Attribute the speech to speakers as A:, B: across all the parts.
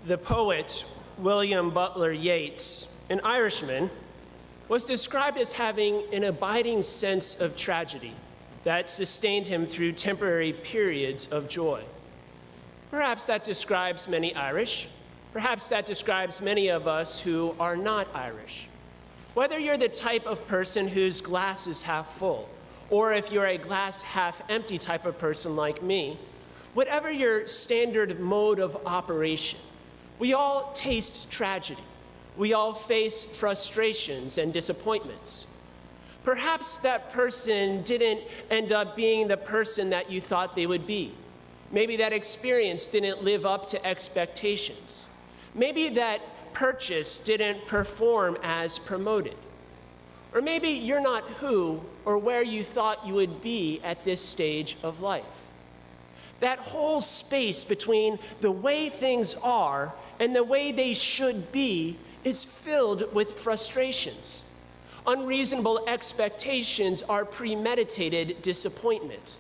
A: The poet William Butler Yeats, an Irishman, was described as having an abiding sense of tragedy that sustained him through temporary periods of joy. Perhaps that describes many Irish. Perhaps that describes many of us who are not Irish. Whether you're the type of person whose glass is half full, or if you're a glass half empty type of person like me, whatever your standard mode of operation, we all taste tragedy. We all face frustrations and disappointments. Perhaps that person didn't end up being the person that you thought they would be. Maybe that experience didn't live up to expectations. Maybe that purchase didn't perform as promoted. Or maybe you're not who or where you thought you would be at this stage of life. That whole space between the way things are and the way they should be is filled with frustrations. Unreasonable expectations are premeditated disappointment.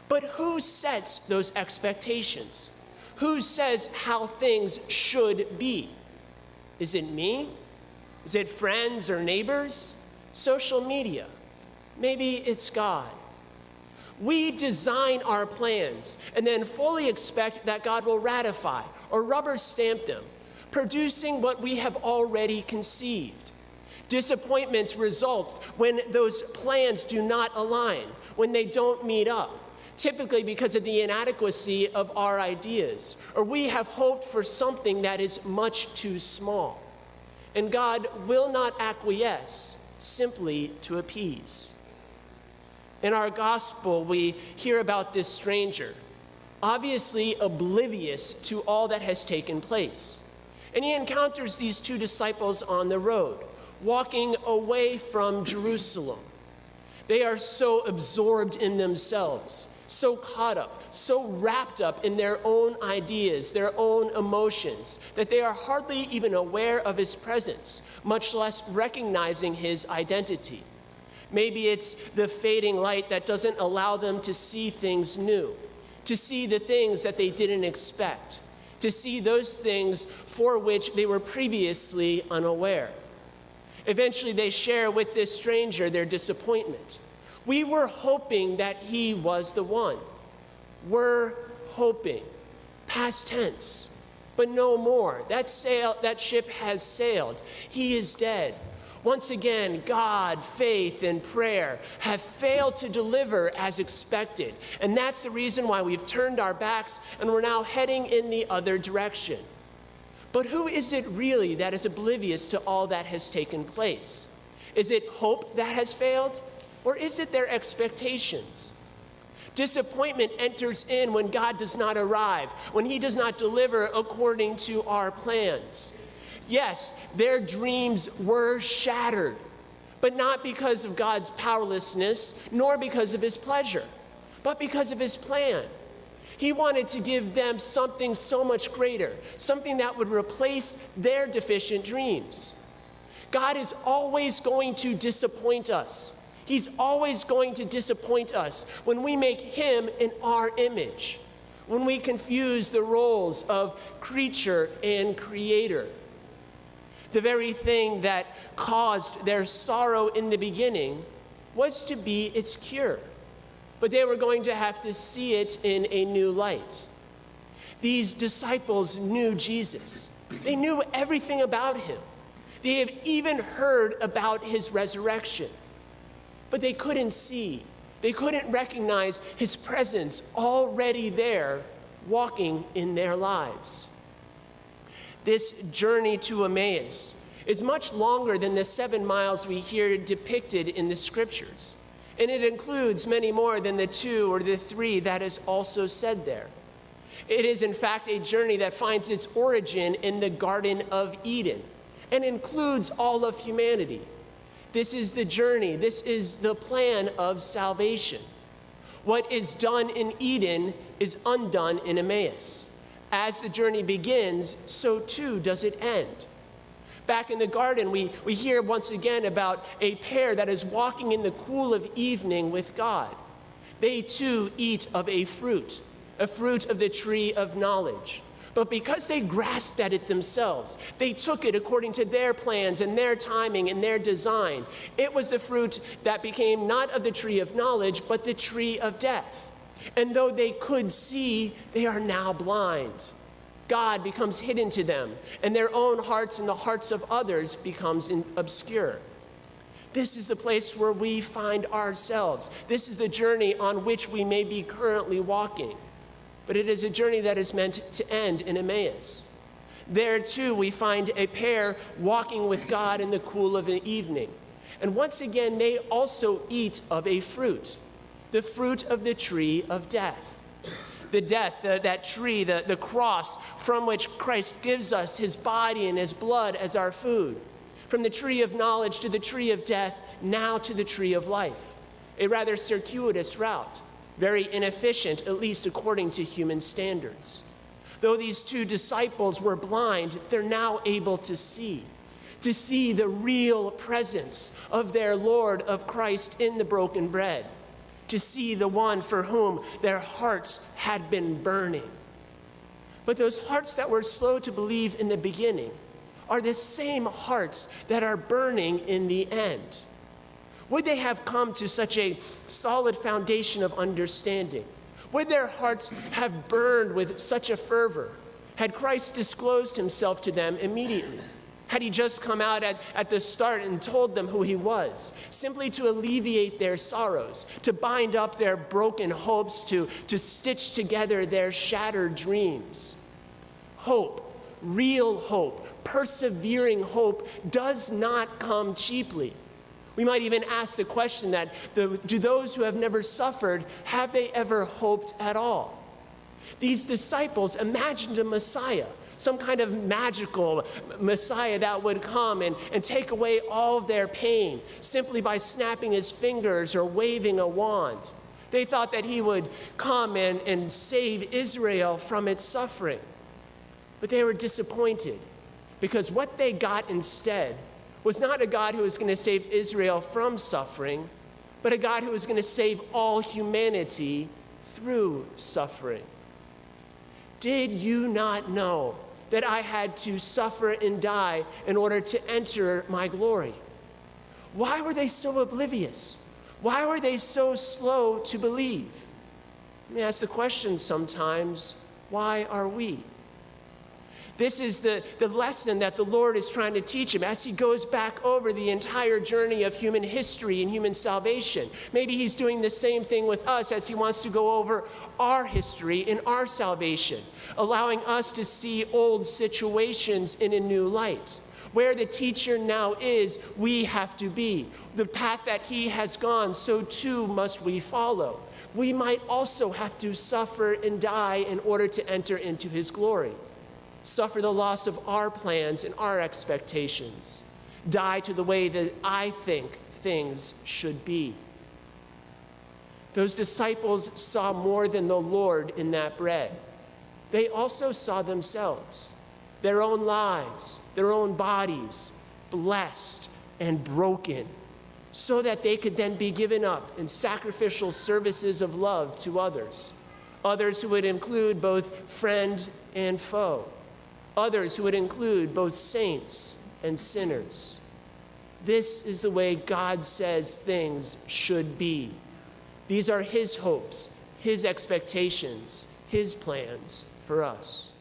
A: But who sets those expectations? Who says how things should be? Is it me? Is it friends or neighbors? Social media? Maybe it's God. We design our plans and then fully expect that God will ratify or rubber stamp them, producing what we have already conceived. Disappointments result when those plans do not align, when they don't meet up, typically because of the inadequacy of our ideas, or we have hoped for something that is much too small. And God will not acquiesce simply to appease. In our gospel, we hear about this stranger, obviously oblivious to all that has taken place. And he encounters these two disciples on the road, walking away from Jerusalem. They are so absorbed in themselves, so caught up, so wrapped up in their own ideas, their own emotions, that they are hardly even aware of his presence, much less recognizing his identity. Maybe it's the fading light that doesn't allow them to see things new, to see the things that they didn't expect, to see those things for which they were previously unaware. Eventually, they share with this stranger their disappointment. We were hoping that he was the one. We're hoping, past tense, but no more. That ship has sailed. He is dead. Once again, God, faith, and prayer have failed to deliver as expected. And that's the reason why we've turned our backs and we're now heading in the other direction. But who is it really that is oblivious to all that has taken place? Is it hope that has failed? Or is it their expectations? Disappointment enters in when God does not arrive, when he does not deliver according to our plans. Yes, their dreams were shattered, but not because of God's powerlessness, nor because of his pleasure, but because of his plan. He wanted to give them something so much greater, something that would replace their deficient dreams. God is always going to disappoint us. He's always going to disappoint us when we make him in our image, when we confuse the roles of creature and creator. The very thing that caused their sorrow in the beginning was to be its cure. But they were going to have to see it in a new light. These disciples knew Jesus. They knew everything about him. They have even heard about his resurrection. But they couldn't see. They couldn't recognize his presence already there, walking in their lives. This journey to Emmaus is much longer than the 7 miles we hear depicted in the scriptures. And it includes many more than the 2 or the 3 that is also said there. It is, in fact, a journey that finds its origin in the Garden of Eden and includes all of humanity. This is the journey. This is the plan of salvation. What is done in Eden is undone in Emmaus. As the journey begins, so too does it end. Back in the garden, we hear once again about a pair that is walking in the cool of evening with God. They too eat of a fruit of the tree of knowledge. But because they grasped at it themselves, they took it according to their plans and their timing and their design, it was the fruit that became not of the tree of knowledge, but the tree of death. And though they could see, they are now blind. God becomes hidden to them, and their own hearts and the hearts of others becomes obscure. This is the place where we find ourselves. This is the journey on which we may be currently walking. But it is a journey that is meant to end in Emmaus. There too we find a pair walking with God in the cool of the evening. And once again, they also eat of a fruit, the fruit of the tree of death. The death, that tree, the cross from which Christ gives us his body and his blood as our food. From the tree of knowledge to the tree of death, now to the tree of life. A rather circuitous route. Very inefficient, at least according to human standards. Though these two disciples were blind, they're now able to see the real presence of their Lord, of Christ in the broken bread, to see the one for whom their hearts had been burning. But those hearts that were slow to believe in the beginning are the same hearts that are burning in the end. Would they have come to such a solid foundation of understanding? Would their hearts have burned with such a fervor? Had Christ disclosed himself to them immediately? Had he just come out at the start and told them who he was, simply to alleviate their sorrows, to bind up their broken hopes, to stitch together their shattered dreams? Hope, real hope, persevering hope does not come cheaply. We might even ask the question that, do those who have never suffered, have they ever hoped at all? These disciples imagined a Messiah, some kind of magical Messiah that would come and take away all of their pain simply by snapping his fingers or waving a wand. They thought that he would come and save Israel from its suffering. But they were disappointed because what they got instead was not a God who was going to save Israel from suffering, but a God who was going to save all humanity through suffering. Did you not know that I had to suffer and die in order to enter my glory? Why were they so oblivious? Why were they so slow to believe? Let me ask the question sometimes, why are we? This is the lesson that the Lord is trying to teach him as he goes back over the entire journey of human history and human salvation. Maybe he's doing the same thing with us as he wants to go over our history and our salvation, allowing us to see old situations in a new light. Where the teacher now is, we have to be. The path that he has gone, so too must we follow. We might also have to suffer and die in order to enter into his glory. Suffer the loss of our plans and our expectations. Die to the way that I think things should be. Those disciples saw more than the Lord in that bread. They also saw themselves, their own lives, their own bodies, blessed and broken, so that they could then be given up in sacrificial services of love to others. Others who would include both friend and foe. Others who would include both saints and sinners. This is the way God says things should be. These are his hopes, his expectations, his plans for us.